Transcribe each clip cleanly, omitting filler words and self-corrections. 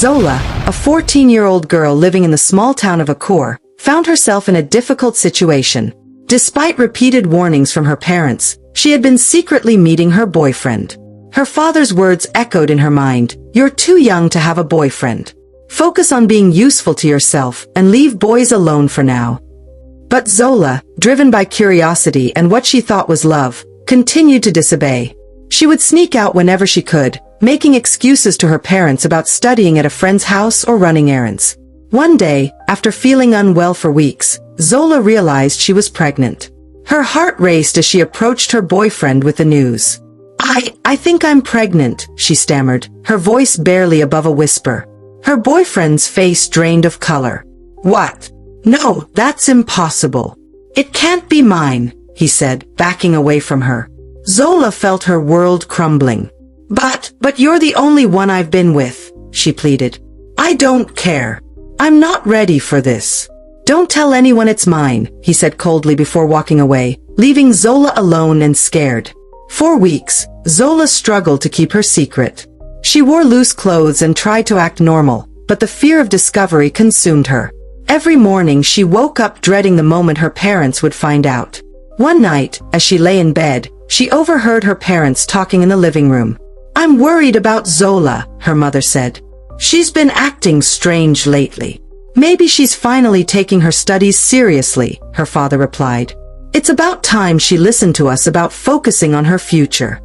Zola, a 14-year-old girl living in the small town of Akur, found herself in a difficult situation. Despite repeated warnings from her parents, she had been secretly meeting her boyfriend. Her father's words echoed in her mind, "You're too young to have a boyfriend. Focus on being useful to yourself and leave boys alone for now." But Zola, driven by curiosity and what she thought was love, continued to disobey. She would sneak out whenever she could, making excuses to her parents about studying at a friend's house or running errands. One day, after feeling unwell for weeks, Zola realized she was pregnant. Her heart raced as she approached her boyfriend with the news. I think I'm pregnant," she stammered, her voice barely above a whisper. Her boyfriend's face drained of color. "What? No, that's impossible. It can't be mine," he said, backing away from her. Zola felt her world crumbling. But you're the only one I've been with," she pleaded. "I don't care. I'm not ready for this." "Don't tell anyone it's mine," he said coldly before walking away, leaving Zola alone and scared. For weeks, Zola struggled to keep her secret. She wore loose clothes and tried to act normal, but the fear of discovery consumed her. Every morning she woke up dreading the moment her parents would find out. One night, as she lay in bed, she overheard her parents talking in the living room. "I'm worried about Zola," her mother said. "She's been acting strange lately." "Maybe she's finally taking her studies seriously," her father replied. "It's about time she listened to us about focusing on her future."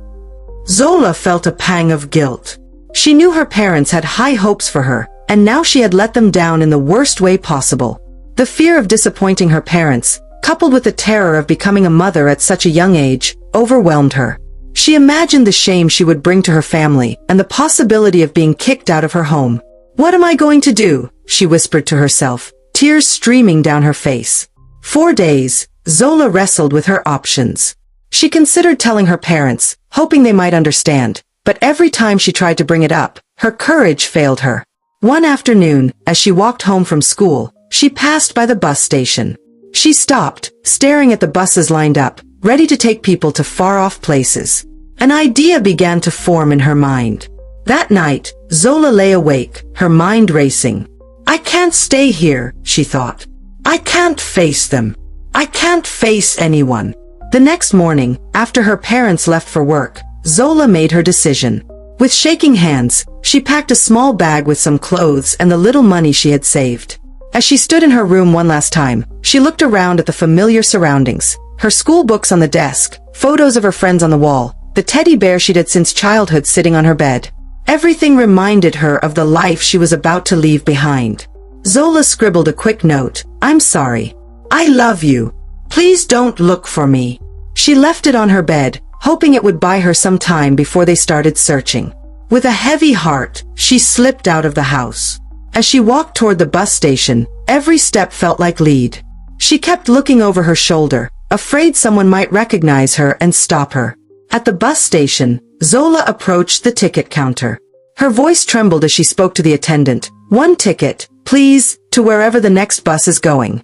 Zola felt a pang of guilt. She knew her parents had high hopes for her, and now she had let them down in the worst way possible. The fear of disappointing her parents, coupled with the terror of becoming a mother at such a young age, overwhelmed her. She imagined the shame she would bring to her family and the possibility of being kicked out of her home. "What am I going to do?" she whispered to herself, tears streaming down her face. For days, Zola wrestled with her options. She considered telling her parents, hoping they might understand, but every time she tried to bring it up, her courage failed her. One afternoon, as she walked home from school, she passed by the bus station. She stopped, staring at the buses lined up, ready to take people to far-off places. An idea began to form in her mind. That night, Zola lay awake, her mind racing. "I can't stay here," she thought. "I can't face them. I can't face anyone." The next morning, after her parents left for work, Zola made her decision. With shaking hands, she packed a small bag with some clothes and the little money she had saved. As she stood in her room one last time, she looked around at the familiar surroundings. Her school books on the desk, photos of her friends on the wall, the teddy bear she'd had since childhood sitting on her bed. Everything reminded her of the life she was about to leave behind. Zola scribbled a quick note. "I'm sorry. I love you. Please don't look for me." She left it on her bed, hoping it would buy her some time before they started searching. With a heavy heart, she slipped out of the house. As she walked toward the bus station, every step felt like lead. She kept looking over her shoulder, afraid someone might recognize her and stop her. At the bus station, Zola approached the ticket counter. Her voice trembled as she spoke to the attendant. "One ticket, please, to wherever the next bus is going."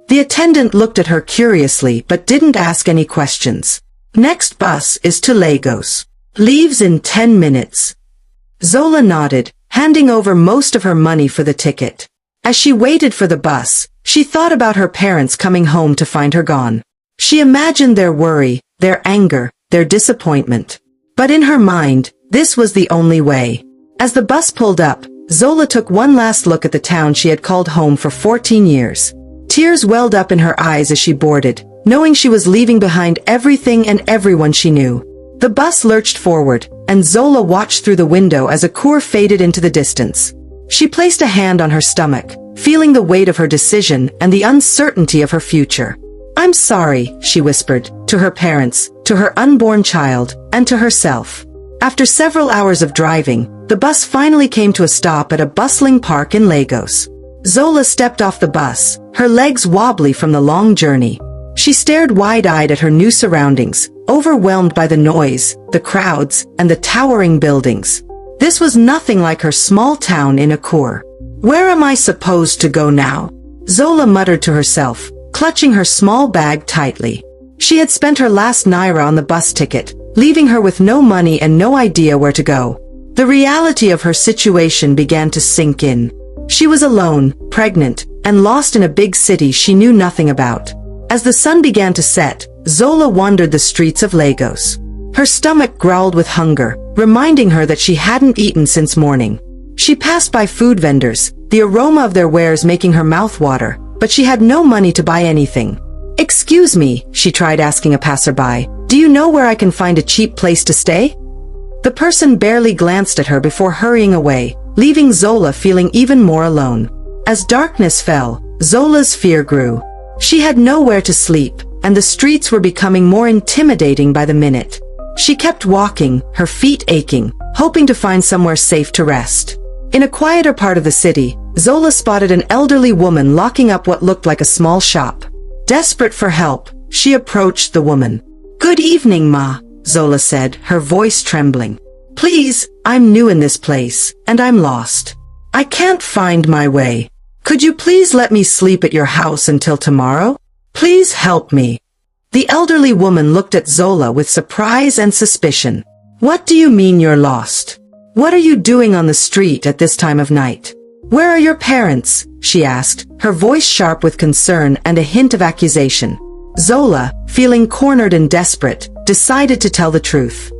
The attendant looked at her curiously but didn't ask any questions. "Next bus is to Lagos. Leaves in 10 minutes. Zola nodded, handing over most of her money for the ticket. As she waited for the bus, she thought about her parents coming home to find her gone. She imagined their worry, their anger, their disappointment. But in her mind, this was the only way. As the bus pulled up, Zola took one last look at the town she had called home for 14 years. Tears welled up in her eyes as she boarded, knowing she was leaving behind everything and everyone she knew. The bus lurched forward, and Zola watched through the window as Akur faded into the distance. She placed a hand on her stomach, feeling the weight of her decision and the uncertainty of her future. "I'm sorry," she whispered, to her parents, to her unborn child, and to herself. After several hours of driving, the bus finally came to a stop at a bustling park in Lagos. Zola stepped off the bus, her legs wobbly from the long journey. She stared wide-eyed at her new surroundings, overwhelmed by the noise, the crowds, and the towering buildings. This was nothing like her small town in Akur. "Where am I supposed to go now?" Zola muttered to herself, clutching her small bag tightly. She had spent her last naira on the bus ticket, leaving her with no money and no idea where to go. The reality of her situation began to sink in. She was alone, pregnant, and lost in a big city she knew nothing about. As the sun began to set, Zola wandered the streets of Lagos. Her stomach growled with hunger, reminding her that she hadn't eaten since morning. She passed by food vendors, the aroma of their wares making her mouth water, but she had no money to buy anything. "Excuse me," she tried asking a passerby, "do you know where I can find a cheap place to stay?" The person barely glanced at her before hurrying away, leaving Zola feeling even more alone. As darkness fell, Zola's fear grew. She had nowhere to sleep, and the streets were becoming more intimidating by the minute. She kept walking, her feet aching, hoping to find somewhere safe to rest. In a quieter part of the city, Zola spotted an elderly woman locking up what looked like a small shop. Desperate for help, she approached the woman. "Good evening, Ma," Zola said, her voice trembling. "Please, I'm new in this place, and I'm lost. I can't find my way. Could you please let me sleep at your house until tomorrow? Please help me." The elderly woman looked at Zola with surprise and suspicion. "What do you mean you're lost? What are you doing on the street at this time of night? Where are your parents?" she asked, her voice sharp with concern and a hint of accusation. Zola, feeling cornered and desperate, decided to tell the truth.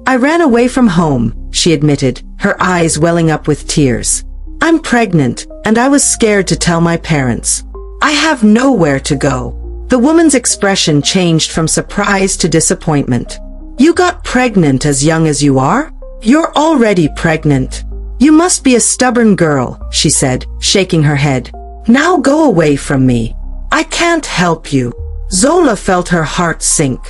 I ran away from home," she admitted, her eyes welling up with tears. "I'm pregnant, and I was scared to tell my parents. I have nowhere to go." The woman's expression changed from surprise to disappointment. "You got pregnant as young as you are? You're already pregnant. You must be a stubborn girl," she said, shaking her head. "Now go away from me. I can't help you." Zola felt her heart sink.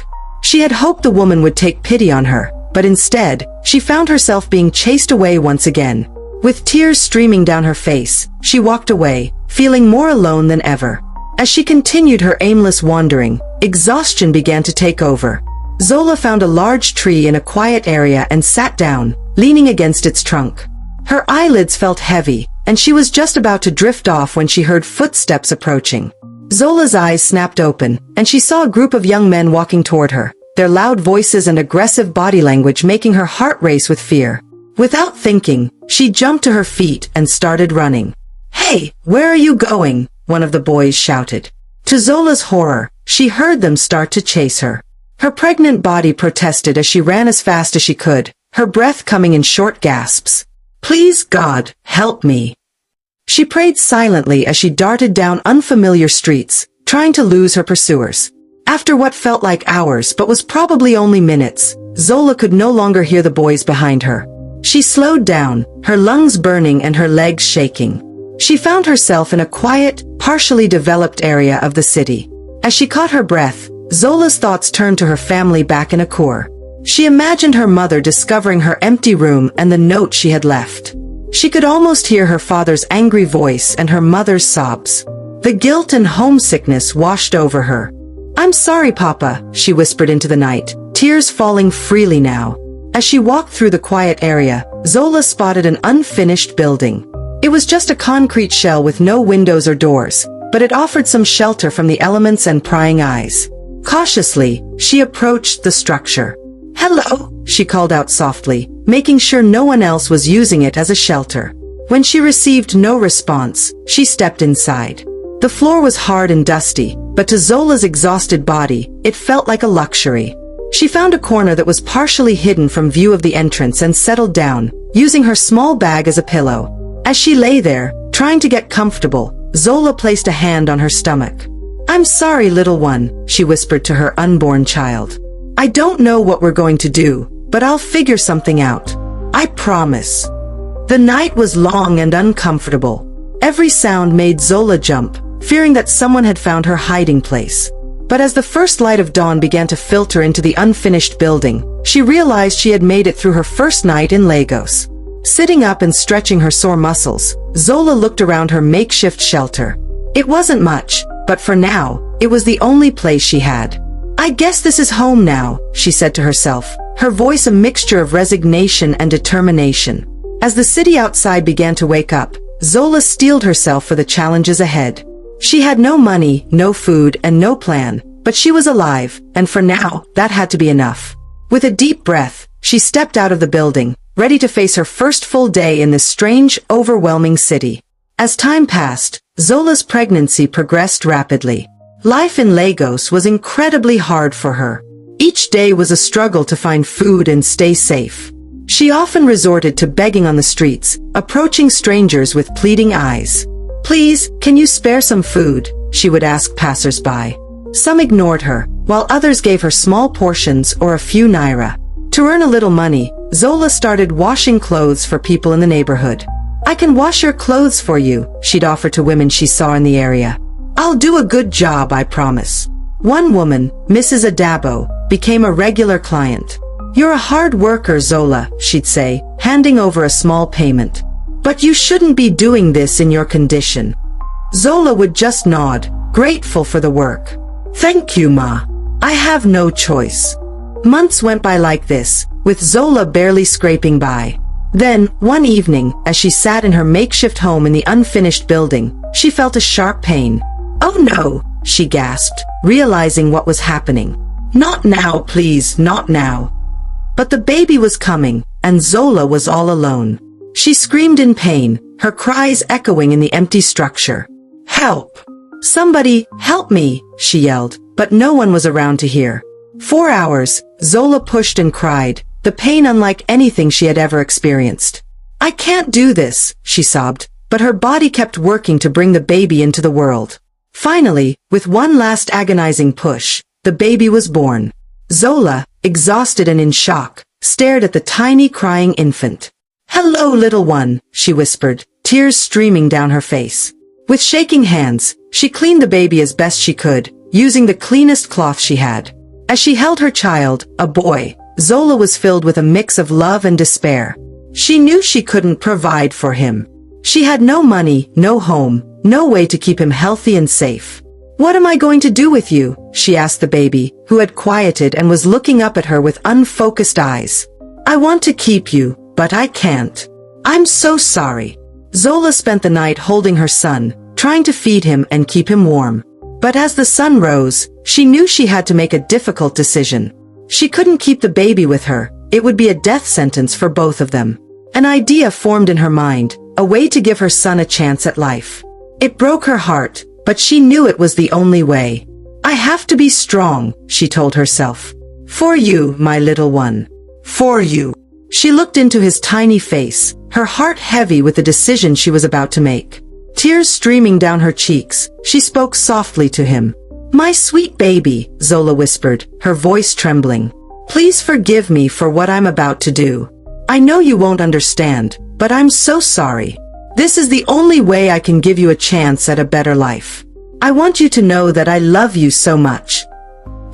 She had hoped the woman would take pity on her, but instead, she found herself being chased away once again. With tears streaming down her face, she walked away, feeling more alone than ever. As she continued her aimless wandering, exhaustion began to take over. Zola found a large tree in a quiet area and sat down, leaning against its trunk. Her eyelids felt heavy, and she was just about to drift off when she heard footsteps approaching. Zola's eyes snapped open, and she saw a group of young men walking toward her, their loud voices and aggressive body language making her heart race with fear. Without thinking, she jumped to her feet and started running. "Hey, where are you going?" one of the boys shouted. To Zola's horror, she heard them start to chase her. Her pregnant body protested as she ran as fast as she could, her breath coming in short gasps. "Please God, help me." She prayed silently as she darted down unfamiliar streets, trying to lose her pursuers. After what felt like hours but was probably only minutes, Zola could no longer hear the boys behind her. She slowed down, her lungs burning and her legs shaking. She found herself in a quiet, partially developed area of the city. As she caught her breath, Zola's thoughts turned to her family back in Akur. She imagined her mother discovering her empty room and the note she had left. She could almost hear her father's angry voice and her mother's sobs. The guilt and homesickness washed over her. "I'm sorry, Papa," she whispered into the night, tears falling freely now. As she walked through the quiet area, Zola spotted an unfinished building. It was just a concrete shell with no windows or doors, but it offered some shelter from the elements and prying eyes. Cautiously, she approached the structure. "Hello," she called out softly, making sure no one else was using it as a shelter. When she received no response, she stepped inside. The floor was hard and dusty, but to Zola's exhausted body, it felt like a luxury. She found a corner that was partially hidden from view of the entrance and settled down, using her small bag as a pillow. As she lay there, trying to get comfortable, Zola placed a hand on her stomach. "I'm sorry, little one," she whispered to her unborn child. "I don't know what we're going to do, but I'll figure something out. I promise." The night was long and uncomfortable. Every sound made Zola jump, fearing that someone had found her hiding place. But as the first light of dawn began to filter into the unfinished building, she realized she had made it through her first night in Lagos. Sitting up and stretching her sore muscles, Zola looked around her makeshift shelter. It wasn't much, but for now, it was the only place she had. "I guess this is home now," she said to herself, her voice a mixture of resignation and determination. As the city outside began to wake up, Zola steeled herself for the challenges ahead. She had no money, no food, and no plan, but she was alive, and for now, that had to be enough. With a deep breath, she stepped out of the building, ready to face her first full day in this strange, overwhelming city. As time passed, Zola's pregnancy progressed rapidly. Life in Lagos was incredibly hard for her. Each day was a struggle to find food and stay safe. She often resorted to begging on the streets, approaching strangers with pleading eyes. "Please, can you spare some food?" she would ask passers-by. Some ignored her, while others gave her small portions or a few naira. To earn a little money, Zola started washing clothes for people in the neighborhood. "I can wash your clothes for you," she'd offer to women she saw in the area. "I'll do a good job, I promise." One woman, Mrs. Adabo, became a regular client. "You're a hard worker, Zola," she'd say, handing over a small payment. "But you shouldn't be doing this in your condition." Zola would just nod, grateful for the work. "Thank you, Ma. I have no choice." Months went by like this, with Zola barely scraping by. Then, one evening, as she sat in her makeshift home in the unfinished building, she felt a sharp pain. "Oh no," she gasped, realizing what was happening. "Not now, please, not now." But the baby was coming, and Zola was all alone. She screamed in pain, her cries echoing in the empty structure. "Help! Somebody, help me!" she yelled, but no one was around to hear. For hours, Zola pushed and cried, the pain unlike anything she had ever experienced. "I can't do this," she sobbed, but her body kept working to bring the baby into the world. Finally, with one last agonizing push, the baby was born. Zola, exhausted and in shock, stared at the tiny crying infant. "Hello, little one," she whispered, tears streaming down her face. With shaking hands, she cleaned the baby as best she could, using the cleanest cloth she had. As she held her child, a boy, Zola was filled with a mix of love and despair. She knew she couldn't provide for him. She had no money, no home, no way to keep him healthy and safe. "What am I going to do with you?" she asked the baby, who had quieted and was looking up at her with unfocused eyes. "I want to keep you, but I can't. I'm so sorry." Zola spent the night holding her son, trying to feed him and keep him warm. But as the sun rose, she knew she had to make a difficult decision. She couldn't keep the baby with her. It would be a death sentence for both of them. An idea formed in her mind, a way to give her son a chance at life. It broke her heart, but she knew it was the only way. "I have to be strong," she told herself. "For you, my little one. For you." She looked into his tiny face, her heart heavy with the decision she was about to make. Tears streaming down her cheeks, she spoke softly to him. "My sweet baby," Zola whispered, her voice trembling. "Please forgive me for what I'm about to do. I know you won't understand, but I'm so sorry. This is the only way I can give you a chance at a better life. I want you to know that I love you so much."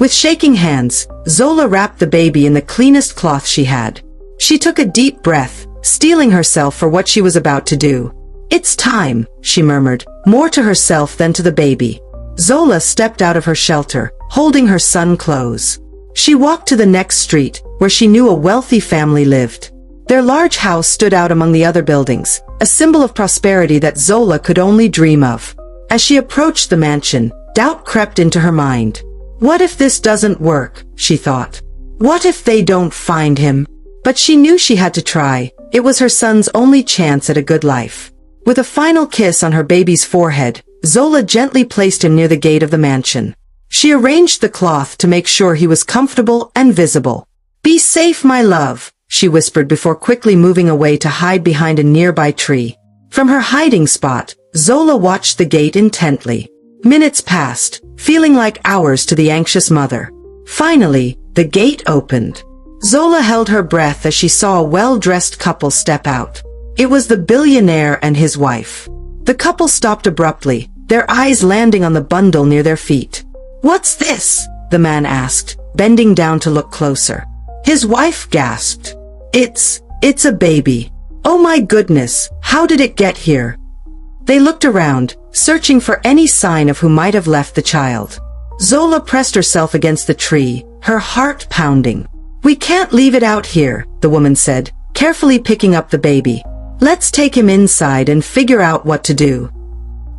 With shaking hands, Zola wrapped the baby in the cleanest cloth she had. She took a deep breath, steeling herself for what she was about to do. "It's time," she murmured, more to herself than to the baby. Zola stepped out of her shelter, holding her son close. She walked to the next street, where she knew a wealthy family lived. Their large house stood out among the other buildings, a symbol of prosperity that Zola could only dream of. As she approached the mansion, doubt crept into her mind. "What if this doesn't work?" she thought. "What if they don't find him?" But she knew she had to try. It was her son's only chance at a good life. With a final kiss on her baby's forehead, Zola gently placed him near the gate of the mansion. She arranged the cloth to make sure he was comfortable and visible. "Be safe, my love," she whispered before quickly moving away to hide behind a nearby tree. From her hiding spot, Zola watched the gate intently. Minutes passed, feeling like hours to the anxious mother. Finally, the gate opened. Zola held her breath as she saw a well-dressed couple step out. It was the billionaire and his wife. The couple stopped abruptly, their eyes landing on the bundle near their feet. "What's this?" the man asked, bending down to look closer. His wife gasped. It's a baby. Oh my goodness, how did it get here?" They looked around, searching for any sign of who might have left the child. Zola pressed herself against the tree, her heart pounding. "We can't leave it out here," the woman said, carefully picking up the baby. "Let's take him inside and figure out what to do."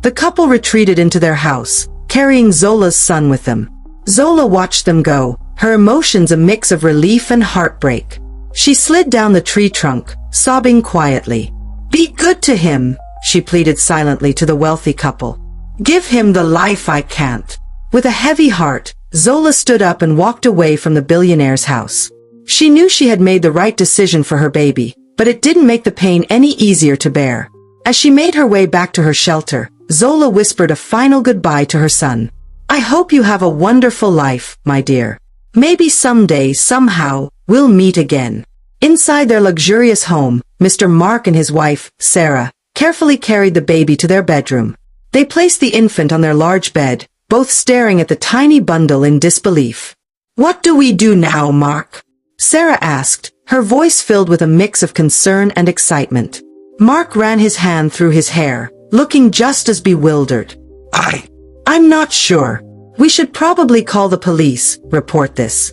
The couple retreated into their house, carrying Zola's son with them. Zola watched them go, her emotions a mix of relief and heartbreak. She slid down the tree trunk, sobbing quietly. "Be good to him," she pleaded silently to the wealthy couple. "Give him the life I can't." With a heavy heart, Zola stood up and walked away from the billionaire's house. She knew she had made the right decision for her baby, but it didn't make the pain any easier to bear. As she made her way back to her shelter, Zola whispered a final goodbye to her son. "I hope you have a wonderful life, my dear. Maybe someday, somehow, we'll meet again." Inside their luxurious home, Mr. Mark and his wife, Sarah, carefully carried the baby to their bedroom. They placed the infant on their large bed, both staring at the tiny bundle in disbelief. "What do we do now, Mark?" Sarah asked, her voice filled with a mix of concern and excitement. Mark ran his hand through his hair, looking just as bewildered. I'm not sure. We should probably call the police, report this."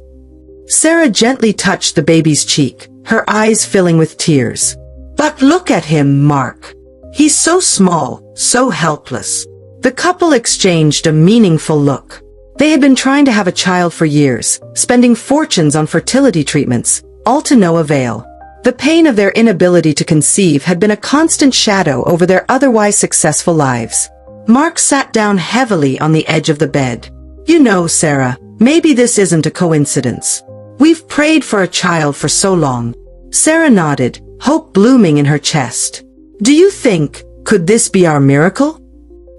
Sarah gently touched the baby's cheek, her eyes filling with tears. "But look at him, Mark. He's so small, so helpless." The couple exchanged a meaningful look. They had been trying to have a child for years, spending fortunes on fertility treatments, all to no avail. The pain of their inability to conceive had been a constant shadow over their otherwise successful lives. Mark sat down heavily on the edge of the bed. "You know, Sarah, maybe this isn't a coincidence. We've prayed for a child for so long." Sarah nodded, hope blooming in her chest. "Do you think, could this be our miracle?"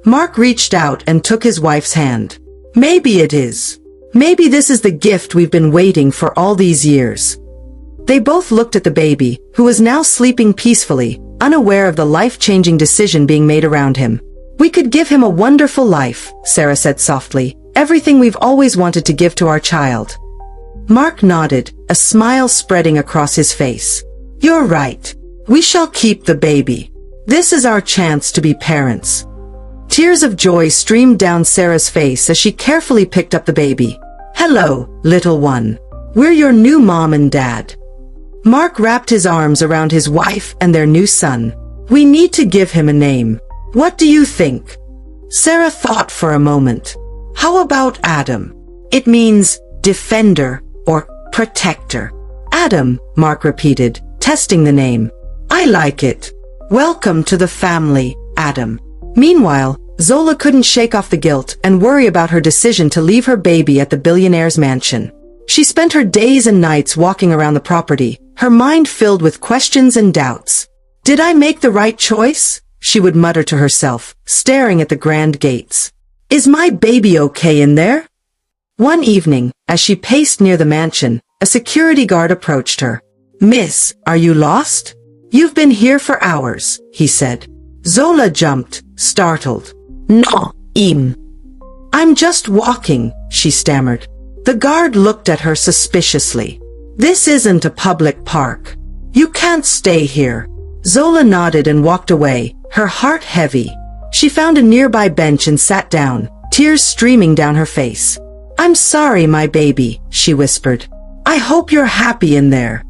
Mark reached out and took his wife's hand. "Maybe it is. Maybe this is the gift we've been waiting for all these years." They both looked at the baby, who was now sleeping peacefully, unaware of the life-changing decision being made around him. "We could give him a wonderful life," Sarah said softly, "everything we've always wanted to give to our child." Mark nodded, a smile spreading across his face. "You're right. We shall keep the baby. This is our chance to be parents." Tears of joy streamed down Sarah's face as she carefully picked up the baby. "Hello, little one. We're your new mom and dad." Mark wrapped his arms around his wife and their new son. "We need to give him a name. What do you think?" Sarah thought for a moment. "How about Adam? It means defender or protector." "Adam," Mark repeated, testing the name. "I like it. Welcome to the family, Adam." Meanwhile, Zola couldn't shake off the guilt and worry about her decision to leave her baby at the billionaire's mansion. She spent her days and nights walking around the property, her mind filled with questions and doubts. "Did I make the right choice?" she would mutter to herself, staring at the grand gates. "Is my baby okay in there?" One evening, as she paced near the mansion, a security guard approached her. "Miss, are you lost? You've been here for hours," he said. Zola jumped, startled. "No, I'm just walking," she stammered. The guard looked at her suspiciously. "This isn't a public park. You can't stay here." Zola nodded and walked away, her heart heavy. She found a nearby bench and sat down, tears streaming down her face. "I'm sorry, my baby," she whispered. "I hope you're happy in there."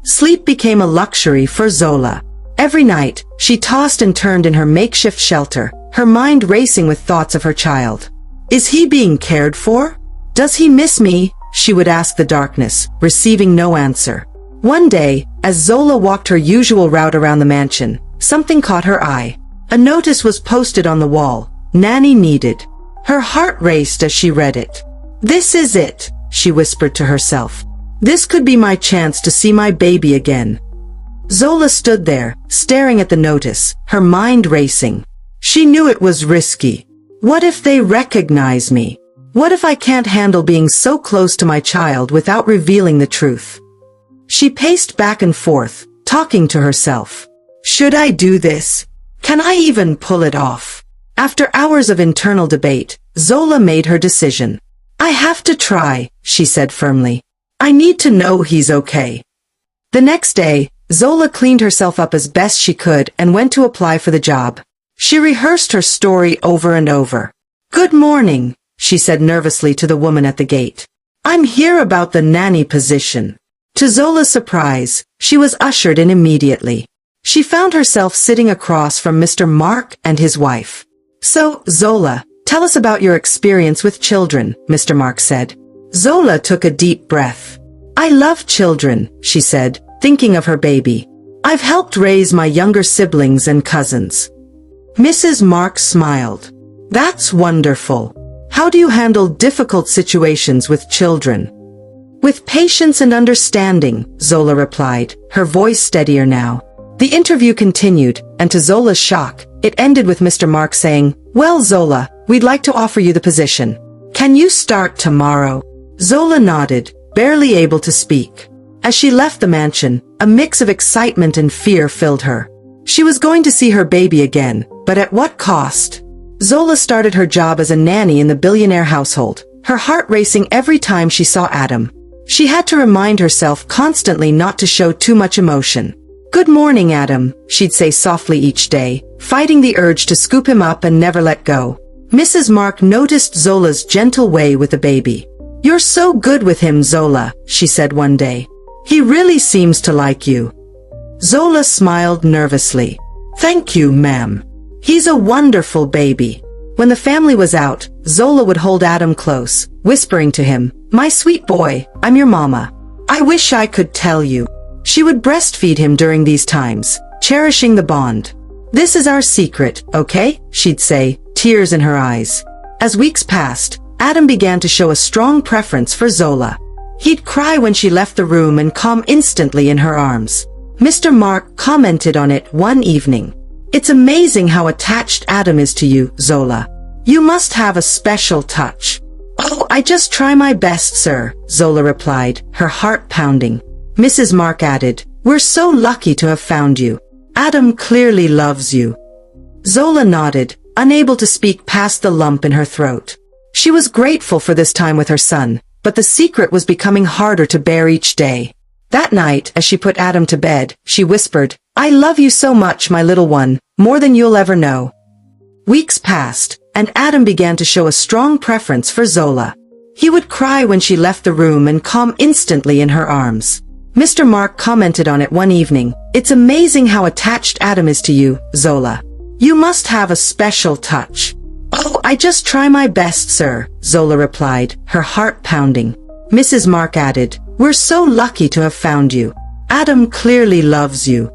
Sleep became a luxury for Zola. Every night, she tossed and turned in her makeshift shelter, her mind racing with thoughts of her child. "Is he being cared for? Does he miss me?" she would ask the darkness, receiving no answer. One day, as Zola walked her usual route around the mansion, something caught her eye. A notice was posted on the wall, "Nanny needed." Her heart raced as she read it. "This is it," she whispered to herself. "This could be my chance to see my baby again." Zola stood there, staring at the notice, her mind racing. She knew it was risky. What if they recognize me? What if I can't handle being so close to my child without revealing the truth? She paced back and forth, talking to herself. Should I do this? Can I even pull it off? After hours of internal debate, Zola made her decision. "I have to try," she said firmly. "I need to know he's okay." The next day, Zola cleaned herself up as best she could and went to apply for the job. She rehearsed her story over and over. "Good morning," she said nervously to the woman at the gate. "I'm here about the nanny position." To Zola's surprise, she was ushered in immediately. She found herself sitting across from Mr. Mark and his wife. "So, Zola, tell us about your experience with children," Mr. Mark said. Zola took a deep breath. "I love children," she said, thinking of her baby. I've helped raise my younger siblings and cousins. Mrs. Mark smiled. That's wonderful. How do you handle difficult situations with children? With patience and understanding, Zola replied, her voice steadier now. The interview continued, and to Zola's shock, it ended with Mr. Mark saying, "Well, Zola, we'd like to offer you the position. Can you start tomorrow?" Zola nodded, barely able to speak. As she left the mansion, a mix of excitement and fear filled her. She was going to see her baby again, but at what cost? Zola started her job as a nanny in the Billionaire household, her heart racing every time she saw Adam. She had to remind herself constantly not to show too much emotion. "Good morning, Adam," she'd say softly each day, fighting the urge to scoop him up and never let go. Mrs. Mark noticed Zola's gentle way with the baby. "You're so good with him, Zola," she said one day. "He really seems to like you." Zola smiled nervously. "Thank you, ma'am. He's a wonderful baby." When the family was out, Zola would hold Adam close, whispering to him, "My sweet boy, I'm your mama. I wish I could tell you." She would breastfeed him during these times, cherishing the bond. "This is our secret, okay?" she'd say, tears in her eyes. As weeks passed, Adam began to show a strong preference for Zola. He'd cry when she left the room and calm instantly in her arms. Mr. Mark commented on it one evening. "It's amazing how attached Adam is to you, Zola. You must have a special touch." "Oh, I just try my best, sir," Zola replied, her heart pounding. Mrs. Mark added, "We're so lucky to have found you. Adam clearly loves you." Zola nodded, unable to speak past the lump in her throat. She was grateful for this time with her son, but the secret was becoming harder to bear each day. That night, as she put Adam to bed, she whispered, "I love you so much, my little one, more than you'll ever know." Weeks passed, and Adam began to show a strong preference for Zola. He would cry when she left the room and calm instantly in her arms. Mr. Mark commented on it one evening, "It's amazing how attached Adam is to you, Zola. You must have a special touch." "Oh, I just try my best, sir," Zola replied, her heart pounding. Mrs. Mark added, "We're so lucky to have found you. Adam clearly loves you."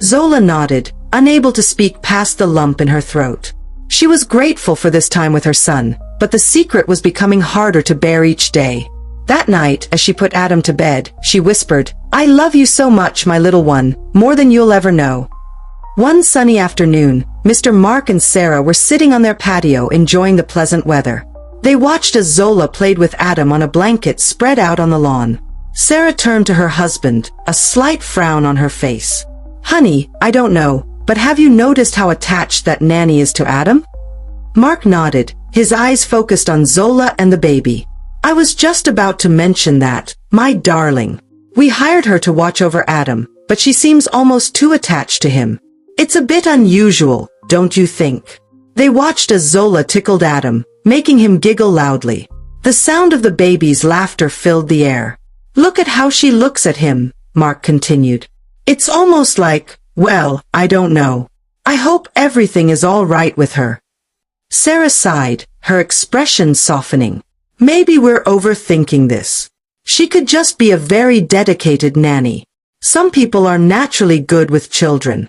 Zola nodded, unable to speak past the lump in her throat. She was grateful for this time with her son, but the secret was becoming harder to bear each day. That night, as she put Adam to bed, she whispered, "I love you so much, my little one, more than you'll ever know." One sunny afternoon, Mr. Mark and Sarah were sitting on their patio enjoying the pleasant weather. They watched as Zola played with Adam on a blanket spread out on the lawn. Sarah turned to her husband, a slight frown on her face. "Honey, I don't know, but have you noticed how attached that nanny is to Adam?" Mark nodded, his eyes focused on Zola and the baby. "I was just about to mention that, my darling. We hired her to watch over Adam, but she seems almost too attached to him. It's a bit unusual, don't you think?" They watched as Zola tickled Adam, making him giggle loudly. The sound of the baby's laughter filled the air. "Look at how she looks at him," Mark continued. "It's almost like, well, I don't know. I hope everything is all right with her." Sarah sighed, her expression softening. "Maybe we're overthinking this. She could just be a very dedicated nanny. Some people are naturally good with children."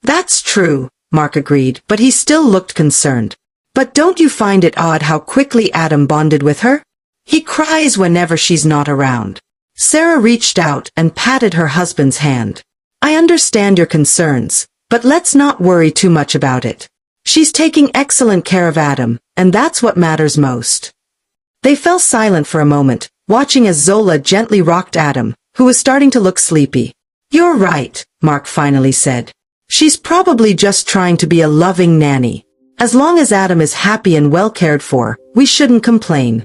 "That's true," Mark agreed, but he still looked concerned. "But don't you find it odd how quickly Adam bonded with her? He cries whenever she's not around." Sarah reached out and patted her husband's hand. "I understand your concerns, but let's not worry too much about it. She's taking excellent care of Adam, and that's what matters most." They fell silent for a moment, watching as Zola gently rocked Adam, who was starting to look sleepy. "You're right," Mark finally said. "She's probably just trying to be a loving nanny. As long as Adam is happy and well cared for, we shouldn't complain."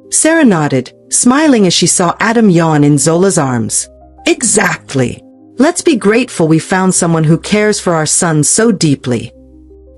Sarah nodded, smiling as she saw Adam yawn in Zola's arms. "Exactly. Let's be grateful we found someone who cares for our son so deeply."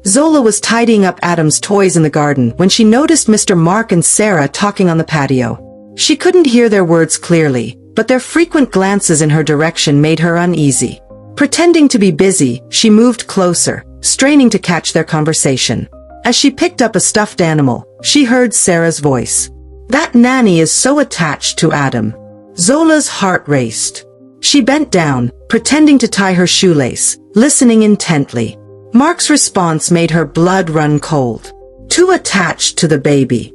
Zola was tidying up Adam's toys in the garden when she noticed Mr. Mark and Sarah talking on the patio. She couldn't hear their words clearly, but their frequent glances in her direction made her uneasy. Pretending to be busy, she moved closer, straining to catch their conversation. As she picked up a stuffed animal, she heard Sarah's voice. "That nanny is so attached to Adam." Zola's heart raced. She bent down, pretending to tie her shoelace, listening intently. Mark's response made her blood run cold. Too attached to the baby.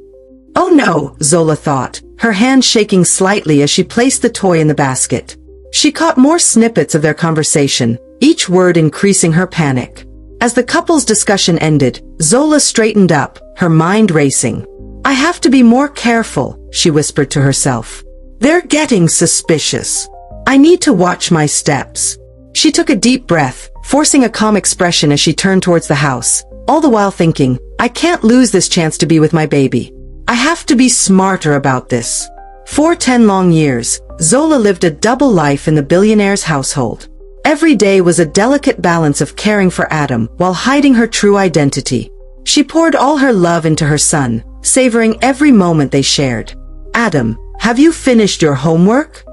Oh no, Zola thought, her hand shaking slightly as she placed the toy in the basket. She caught more snippets of their conversation, each word increasing her panic. As the couple's discussion ended, Zola straightened up, her mind racing. I have to be more careful, she whispered to herself. They're getting suspicious. I need to watch my steps. She took a deep breath, forcing a calm expression as she turned towards the house, all the while thinking, I can't lose this chance to be with my baby. I have to be smarter about this. For 10 long years, Zola lived a double life in the billionaire's household. Every day was a delicate balance of caring for Adam while hiding her true identity. She poured all her love into her son, savoring every moment they shared. Adam, have you finished your homework?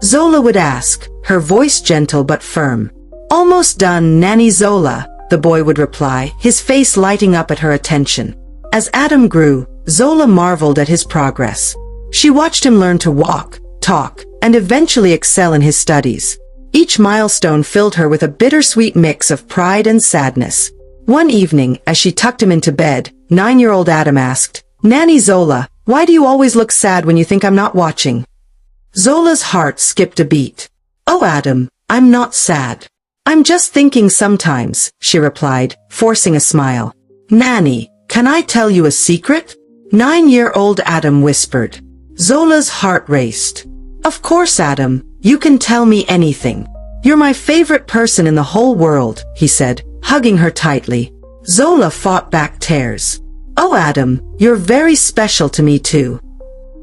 Zola would ask, her voice gentle but firm. Almost done, Nanny Zola, the boy would reply, his face lighting up at her attention. As Adam grew, Zola marveled at his progress. She watched him learn to walk, talk, and eventually excel in his studies. Each milestone filled her with a bittersweet mix of pride and sadness. One evening, as she tucked him into bed, 9-year-old Adam asked, Nanny Zola, why do you always look sad when you think I'm not watching? Zola's heart skipped a beat. Oh Adam, I'm not sad. I'm just thinking sometimes, she replied, forcing a smile. Nanny, can I tell you a secret? 9-year-old Adam whispered. Zola's heart raced. Of course, Adam, you can tell me anything. You're my favorite person in the whole world, he said, hugging her tightly. Zola fought back tears. Oh Adam, you're very special to me too.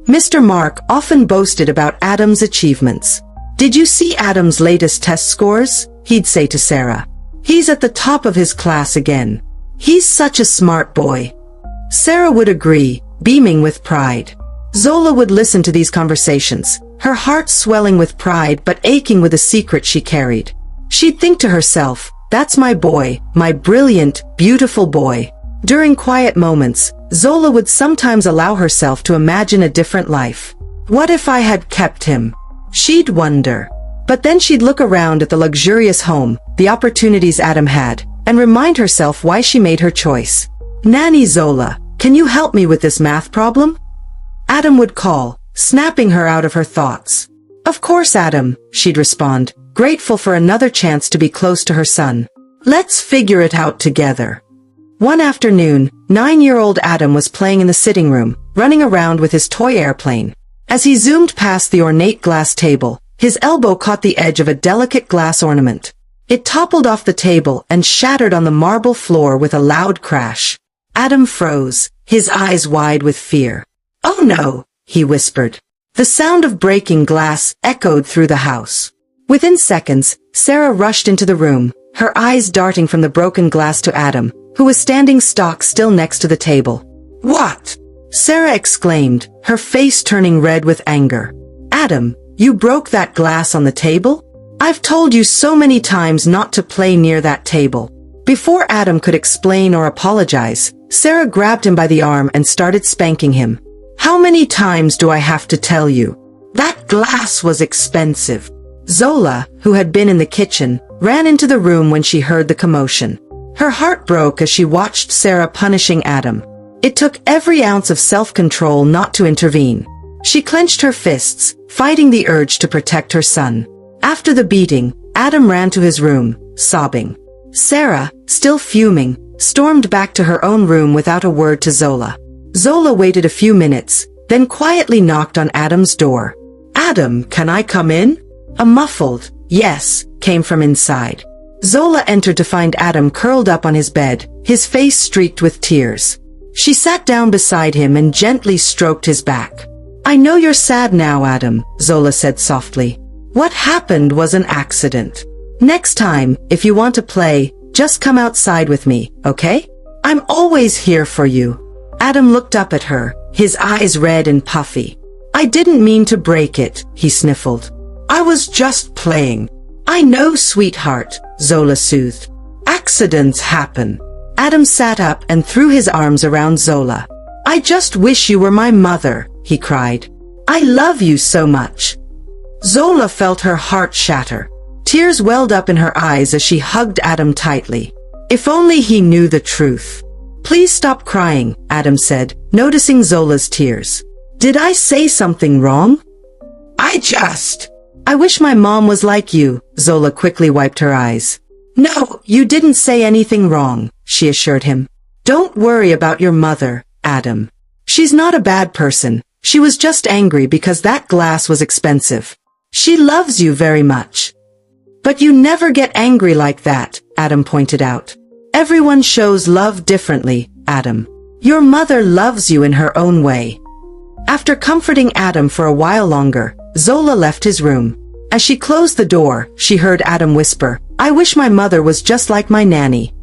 Mr. Mark often boasted about Adam's achievements. Did you see Adam's latest test scores? He'd say to Sarah. He's at the top of his class again. He's such a smart boy. Sarah would agree, beaming with pride. Zola would listen to these conversations, her heart swelling with pride but aching with a secret she carried. She'd think to herself, that's my boy, my brilliant, beautiful boy. During quiet moments, Zola would sometimes allow herself to imagine a different life. What if I had kept him? She'd wonder. But then she'd look around at the luxurious home, the opportunities Adam had, and remind herself why she made her choice. Nanny Zola, can you help me with this math problem? Adam would call, snapping her out of her thoughts. Of course, Adam, she'd respond, grateful for another chance to be close to her son. Let's figure it out together. One afternoon, 9-year-old Adam was playing in the sitting room, running around with his toy airplane. As he zoomed past the ornate glass table, his elbow caught the edge of a delicate glass ornament. It toppled off the table and shattered on the marble floor with a loud crash. Adam froze, his eyes wide with fear. Oh no, he whispered. The sound of breaking glass echoed through the house. Within seconds, Sarah rushed into the room, her eyes darting from the broken glass to Adam, who was standing stock still next to the table. What? Sarah exclaimed, her face turning red with anger. Adam, you broke that glass on the table? I've told you so many times not to play near that table. Before Adam could explain or apologize, Sarah grabbed him by the arm and started spanking him. How many times do I have to tell you? That glass was expensive. Zola, who had been in the kitchen, ran into the room when she heard the commotion. Her heart broke as she watched Sarah punishing Adam. It took every ounce of self-control not to intervene. She clenched her fists, fighting the urge to protect her son. After the beating, Adam ran to his room, sobbing. Sarah, still fuming, stormed back to her own room without a word to Zola. Zola waited a few minutes, then quietly knocked on Adam's door. Adam, can I come in? A muffled, yes, came from inside. Zola entered to find Adam curled up on his bed, his face streaked with tears. She sat down beside him and gently stroked his back. I know you're sad now, Adam, Zola said softly. What happened was an accident. Next time, if you want to play, just come outside with me, okay? I'm always here for you. Adam looked up at her, his eyes red and puffy. I didn't mean to break it, he sniffled. I was just playing. I know, sweetheart, Zola soothed. Accidents happen. Adam sat up and threw his arms around Zola. I just wish you were my mother, he cried. I love you so much. Zola felt her heart shatter. Tears welled up in her eyes as she hugged Adam tightly. If only he knew the truth. Please stop crying, Adam said, noticing Zola's tears. Did I say something wrong? I wish my mom was like you, Zola quickly wiped her eyes. No, you didn't say anything wrong, she assured him. Don't worry about your mother, Adam. She's not a bad person. She was just angry because that glass was expensive. She loves you very much. But you never get angry like that, Adam pointed out. Everyone shows love differently, Adam. Your mother loves you in her own way. After comforting Adam for a while longer, Zola left his room. As she closed the door, she heard Adam whisper, I wish my mother was just like my nanny.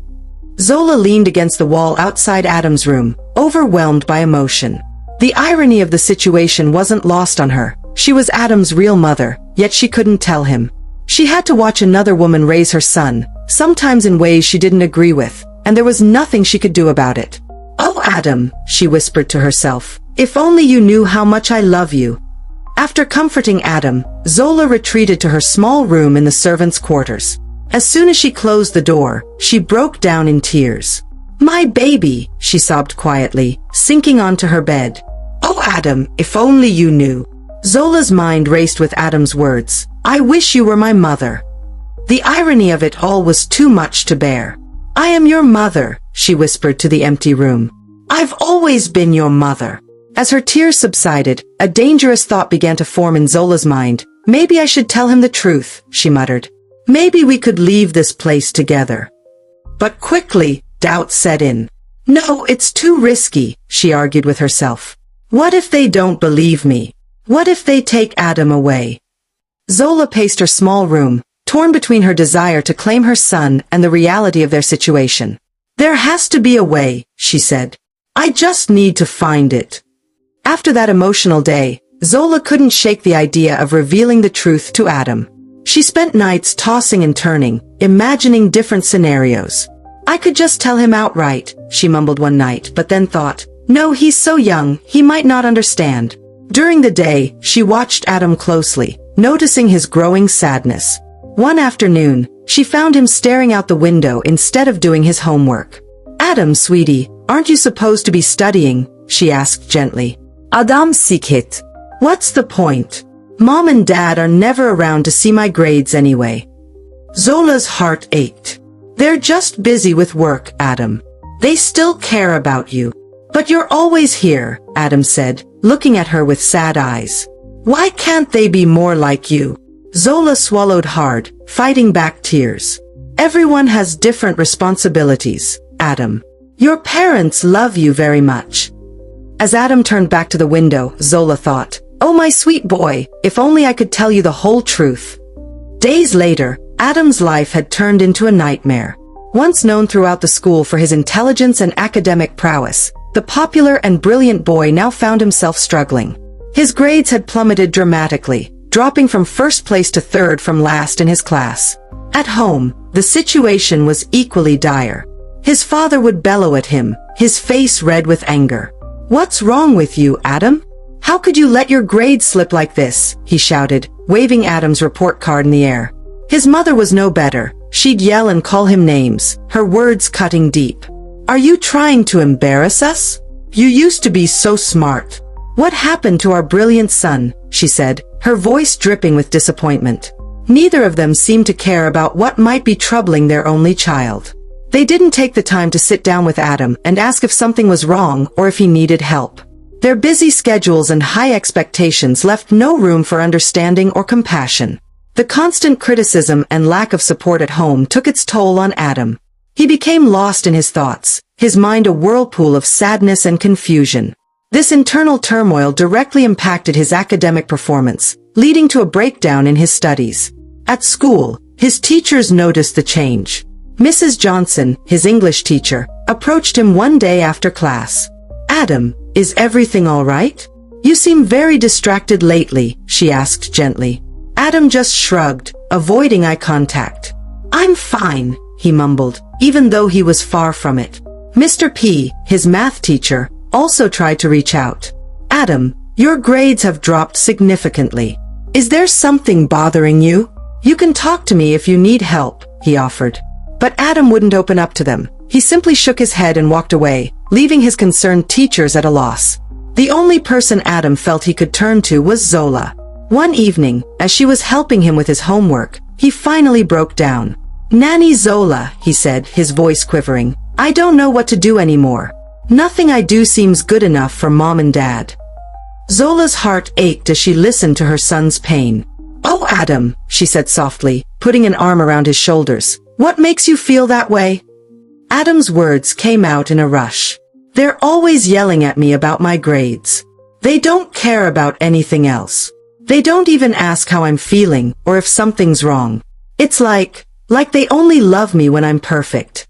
Zola leaned against the wall outside Adam's room, overwhelmed by emotion. The irony of the situation wasn't lost on her. She was Adam's real mother, yet she couldn't tell him. She had to watch another woman raise her son, sometimes in ways she didn't agree with, and there was nothing she could do about it. Oh, Adam, she whispered to herself, if only you knew how much I love you. After comforting Adam, Zola retreated to her small room in the servants' quarters. As soon as she closed the door, she broke down in tears. My baby, she sobbed quietly, sinking onto her bed. Oh, Adam, if only you knew. Zola's mind raced with Adam's words. I wish you were my mother. The irony of it all was too much to bear. I am your mother, she whispered to the empty room. I've always been your mother. As her tears subsided, a dangerous thought began to form in Zola's mind. Maybe I should tell him the truth, she muttered. Maybe we could leave this place together. But quickly, doubt set in. No, it's too risky, she argued with herself. What if they don't believe me? What if they take Adam away? Zola paced her small room, torn between her desire to claim her son and the reality of their situation. There has to be a way, she said. I just need to find it. After that emotional day, Zola couldn't shake the idea of revealing the truth to Adam. She spent nights tossing and turning, imagining different scenarios. I could just tell him outright, she mumbled one night, but then thought, no, he's so young, he might not understand. During the day, she watched Adam closely, noticing his growing sadness. One afternoon, she found him staring out the window instead of doing his homework. Adam, sweetie, aren't you supposed to be studying? She asked gently. Adam sikit. What's the point? Mom and Dad are never around to see my grades anyway. Zola's heart ached. They're just busy with work, Adam. They still care about you. But you're always here, Adam said, looking at her with sad eyes. Why can't they be more like you? Zola swallowed hard, fighting back tears. Everyone has different responsibilities, Adam. Your parents love you very much. As Adam turned back to the window, Zola thought, oh my sweet boy, if only I could tell you the whole truth. Days later, Adam's life had turned into a nightmare. Once known throughout the school for his intelligence and academic prowess, the popular and brilliant boy now found himself struggling. His grades had plummeted dramatically, dropping from first place to third from last in his class. At home, the situation was equally dire. His father would bellow at him, his face red with anger. What's wrong with you, Adam? How could you let your grades slip like this? He shouted, waving Adam's report card in the air. His mother was no better. She'd yell and call him names, her words cutting deep. Are you trying to embarrass us? You used to be so smart. What happened to our brilliant son? She said, her voice dripping with disappointment. Neither of them seemed to care about what might be troubling their only child. They didn't take the time to sit down with Adam and ask if something was wrong or if he needed help. Their busy schedules and high expectations left no room for understanding or compassion. The constant criticism and lack of support at home took its toll on Adam. He became lost in his thoughts, his mind a whirlpool of sadness and confusion. This internal turmoil directly impacted his academic performance, leading to a breakdown in his studies. At school, his teachers noticed the change. Mrs. Johnson, his English teacher, approached him one day after class. Adam, is everything all right? You seem very distracted lately, she asked gently. Adam just shrugged, avoiding eye contact. I'm fine, he mumbled, even though he was far from it. Mr. P, his math teacher, also tried to reach out. Adam, your grades have dropped significantly. Is there something bothering you? You can talk to me if you need help, he offered. But Adam wouldn't open up to them. He simply shook his head and walked away, leaving his concerned teachers at a loss. The only person Adam felt he could turn to was Zola. One evening, as she was helping him with his homework, he finally broke down. "Nanny Zola," he said, his voice quivering, "I don't know what to do anymore. Nothing I do seems good enough for Mom and Dad." Zola's heart ached as she listened to her son's pain. "Oh, Adam," she said softly, putting an arm around his shoulders, "what makes you feel that way?" Adam's words came out in a rush. "They're always yelling at me about my grades. They don't care about anything else. They don't even ask how I'm feeling or if something's wrong. It's like they only love me when I'm perfect."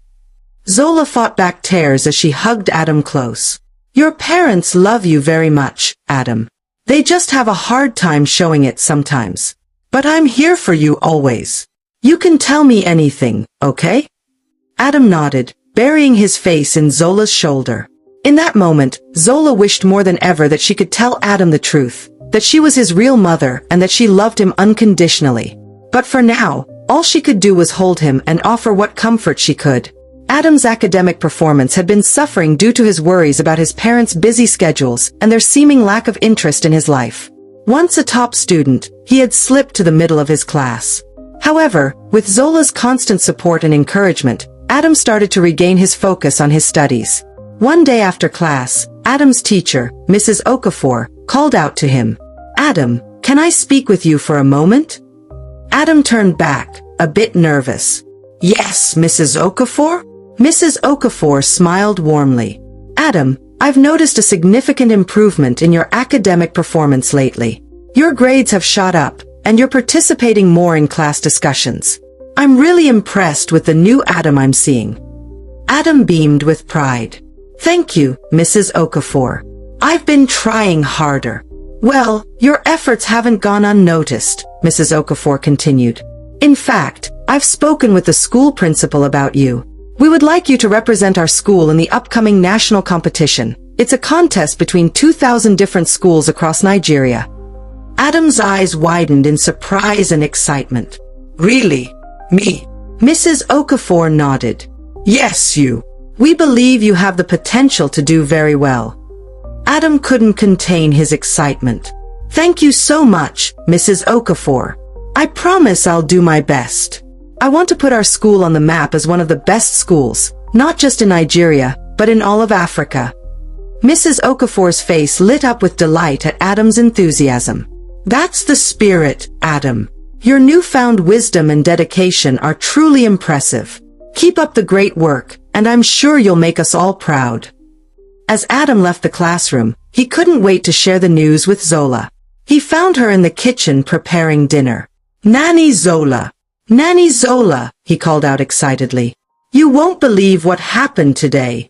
Zola fought back tears as she hugged Adam close. "Your parents love you very much, Adam. They just have a hard time showing it sometimes. But I'm here for you always. You can tell me anything, okay?" Adam nodded, burying his face in Zola's shoulder. In that moment, Zola wished more than ever that she could tell Adam the truth, that she was his real mother and that she loved him unconditionally. But for now, all she could do was hold him and offer what comfort she could. Adam's academic performance had been suffering due to his worries about his parents' busy schedules and their seeming lack of interest in his life. Once a top student, he had slipped to the middle of his class. However, with Zola's constant support and encouragement, Adam started to regain his focus on his studies. One day after class, Adam's teacher, Mrs. Okafor, called out to him. "Adam, can I speak with you for a moment?" Adam turned back, a bit nervous. "Yes, Mrs. Okafor?" Mrs. Okafor smiled warmly. "Adam, I've noticed a significant improvement in your academic performance lately. Your grades have shot up, and you're participating more in class discussions. I'm really impressed with the new Adam I'm seeing." Adam beamed with pride. "Thank you, Mrs. Okafor. I've been trying harder." "Well, your efforts haven't gone unnoticed," Mrs. Okafor continued. "In fact, I've spoken with the school principal about you. We would like you to represent our school in the upcoming national competition. It's a contest between 2,000 different schools across Nigeria." Adam's eyes widened in surprise and excitement. "Really? Me?" Mrs. Okafor nodded. "Yes, you. We believe you have the potential to do very well." Adam couldn't contain his excitement. "Thank you so much, Mrs. Okafor. I promise I'll do my best. I want to put our school on the map as one of the best schools, not just in Nigeria, but in all of Africa." Mrs. Okafor's face lit up with delight at Adam's enthusiasm. "That's the spirit, Adam. Your newfound wisdom and dedication are truly impressive. Keep up the great work, and I'm sure you'll make us all proud." As Adam left the classroom, he couldn't wait to share the news with Zola. He found her in the kitchen preparing dinner. "Nanny Zola! Nanny Zola!" he called out excitedly. "You won't believe what happened today."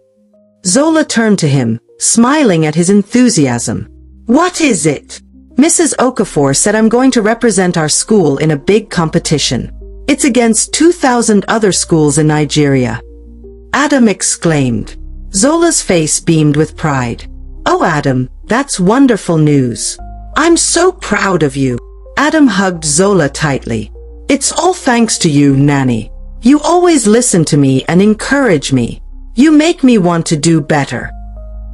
Zola turned to him, smiling at his enthusiasm. "What is it?" "Mrs. Okafor said I'm going to represent our school in a big competition. It's against 2,000 other schools in Nigeria." Adam exclaimed. Zola's face beamed with pride. "Oh, Adam, that's wonderful news. I'm so proud of you." Adam hugged Zola tightly. "It's all thanks to you, Nanny. You always listen to me and encourage me. You make me want to do better."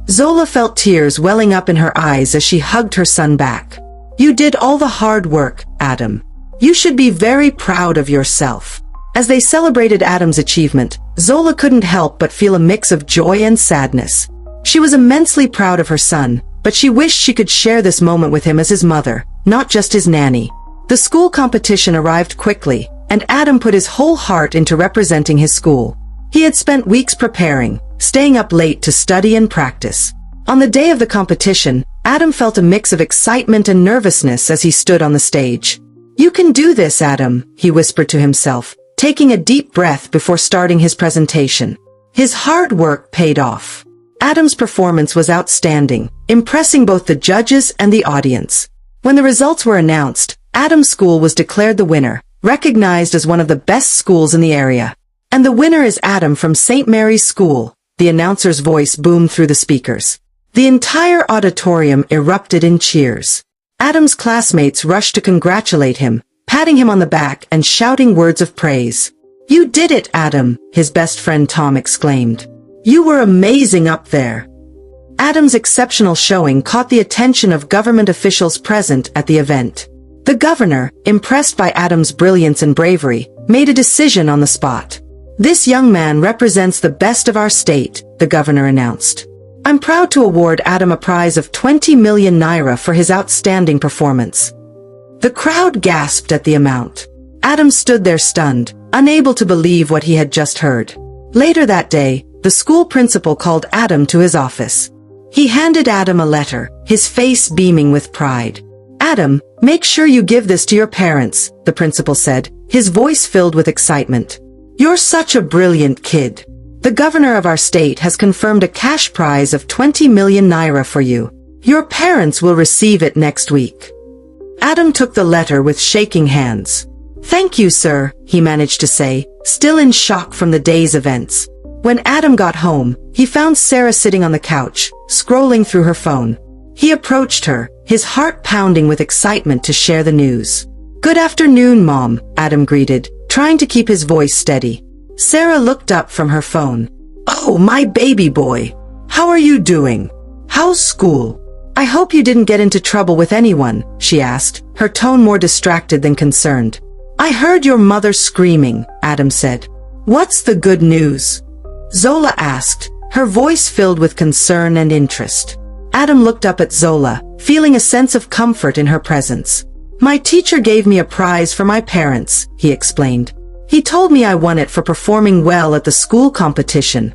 Zola felt tears welling up in her eyes as she hugged her son back. "You did all the hard work, Adam. You should be very proud of yourself." As they celebrated Adam's achievement, Zola couldn't help but feel a mix of joy and sadness. She was immensely proud of her son, but she wished she could share this moment with him as his mother, not just his nanny. The school competition arrived quickly, and Adam put his whole heart into representing his school. He had spent weeks preparing, staying up late to study and practice. On the day of the competition, Adam felt a mix of excitement and nervousness as he stood on the stage. "You can do this, Adam," he whispered to himself, taking a deep breath before starting his presentation. His hard work paid off. Adam's performance was outstanding, impressing both the judges and the audience. When the results were announced, Adam's school was declared the winner, recognized as one of the best schools in the area. "And the winner is Adam from St. Mary's School," the announcer's voice boomed through the speakers. The entire auditorium erupted in cheers. Adam's classmates rushed to congratulate him, patting him on the back and shouting words of praise. "You did it, Adam," his best friend Tom exclaimed. "You were amazing up there." Adam's exceptional showing caught the attention of government officials present at the event. The governor, impressed by Adam's brilliance and bravery, made a decision on the spot. "This young man represents the best of our state," the governor announced. "I'm proud to award Adam a prize of 20 million naira for his outstanding performance." The crowd gasped at the amount. Adam stood there stunned, unable to believe what he had just heard. Later that day, the school principal called Adam to his office. He handed Adam a letter, his face beaming with pride. "Adam, make sure you give this to your parents," the principal said, his voice filled with excitement. "You're such a brilliant kid. The governor of our state has confirmed a cash prize of 20 million naira for you. Your parents will receive it next week." Adam took the letter with shaking hands. "Thank you, sir," he managed to say, still in shock from the day's events. When Adam got home, he found Sarah sitting on the couch, scrolling through her phone. He approached her, his heart pounding with excitement to share the news. "Good afternoon, Mom," Adam greeted, trying to keep his voice steady. Sarah looked up from her phone. "Oh, my baby boy. How are you doing? How's school? I hope you didn't get into trouble with anyone," she asked, her tone more distracted than concerned. "I heard your mother screaming," Adam said. "What's the good news?" Zola asked, her voice filled with concern and interest. Adam looked up at Zola, feeling a sense of comfort in her presence. "My teacher gave me a prize for my parents," he explained. "He told me I won it for performing well at the school competition."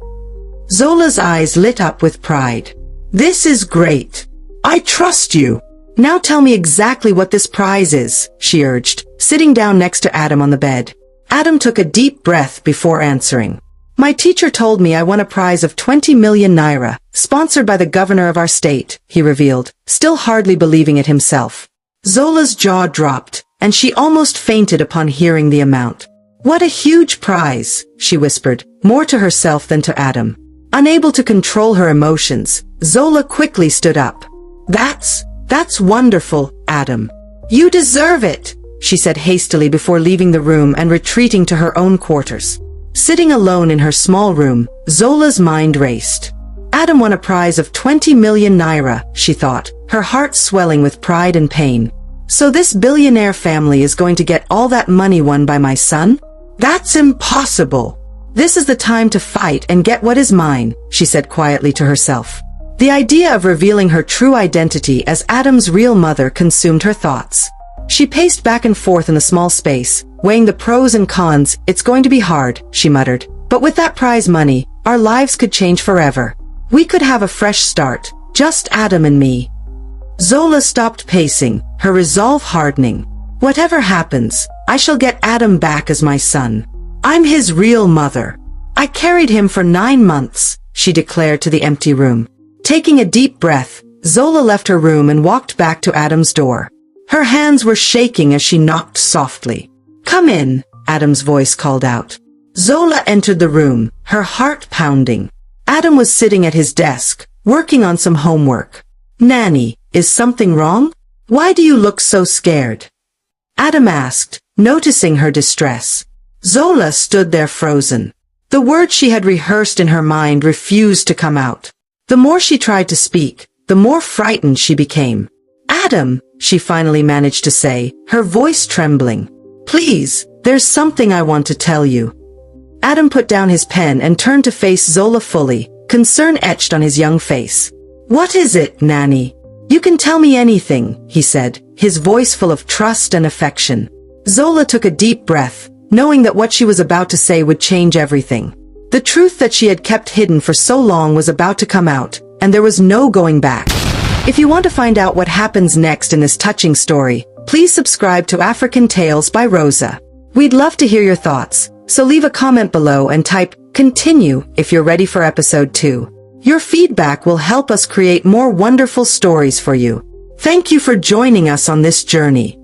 Zola's eyes lit up with pride. "This is great. I trust you. Now tell me exactly what this prize is," she urged, sitting down next to Adam on the bed. Adam took a deep breath before answering. "My teacher told me I won a prize of 20 million naira, sponsored by the governor of our state," he revealed, still hardly believing it himself. Zola's jaw dropped, and she almost fainted upon hearing the amount. "What a huge prize," she whispered, more to herself than to Adam. Unable to control her emotions, Zola quickly stood up. That's wonderful, Adam. You deserve it," she said hastily before leaving the room and retreating to her own quarters. Sitting alone in her small room, Zola's mind raced. Adam won a prize of 20 million naira, she thought, her heart swelling with pride and pain. "So this billionaire family is going to get all that money won by my son? That's impossible. This is the time to fight and get what is mine," she said quietly to herself. The idea of revealing her true identity as Adam's real mother consumed her thoughts. She paced back and forth in the small space, weighing the pros and cons. "It's going to be hard," she muttered. "But with that prize money, our lives could change forever. We could have a fresh start, just Adam and me." Zola stopped pacing, her resolve hardening. "Whatever happens, I shall get Adam back as my son. I'm his real mother. I carried him for 9 months," she declared to the empty room. Taking a deep breath, Zola left her room and walked back to Adam's door. Her hands were shaking as she knocked softly. "Come in," Adam's voice called out. Zola entered the room, her heart pounding. Adam was sitting at his desk, working on some homework. "Nanny, is something wrong? Why do you look so scared?" Adam asked, noticing her distress. Zola stood there frozen. The words she had rehearsed in her mind refused to come out. The more she tried to speak, the more frightened she became. "Adam," she finally managed to say, her voice trembling. "Please, there's something I want to tell you." Adam put down his pen and turned to face Zola fully, concern etched on his young face. "What is it, Nanny? You can tell me anything," he said, his voice full of trust and affection. Zola took a deep breath, knowing that what she was about to say would change everything. The truth that she had kept hidden for so long was about to come out, and there was no going back. If you want to find out what happens next in this touching story, please subscribe to African Tales by Rosa. We'd love to hear your thoughts, so leave a comment below and type "continue" if you're ready for episode 2. Your feedback will help us create more wonderful stories for you. Thank you for joining us on this journey.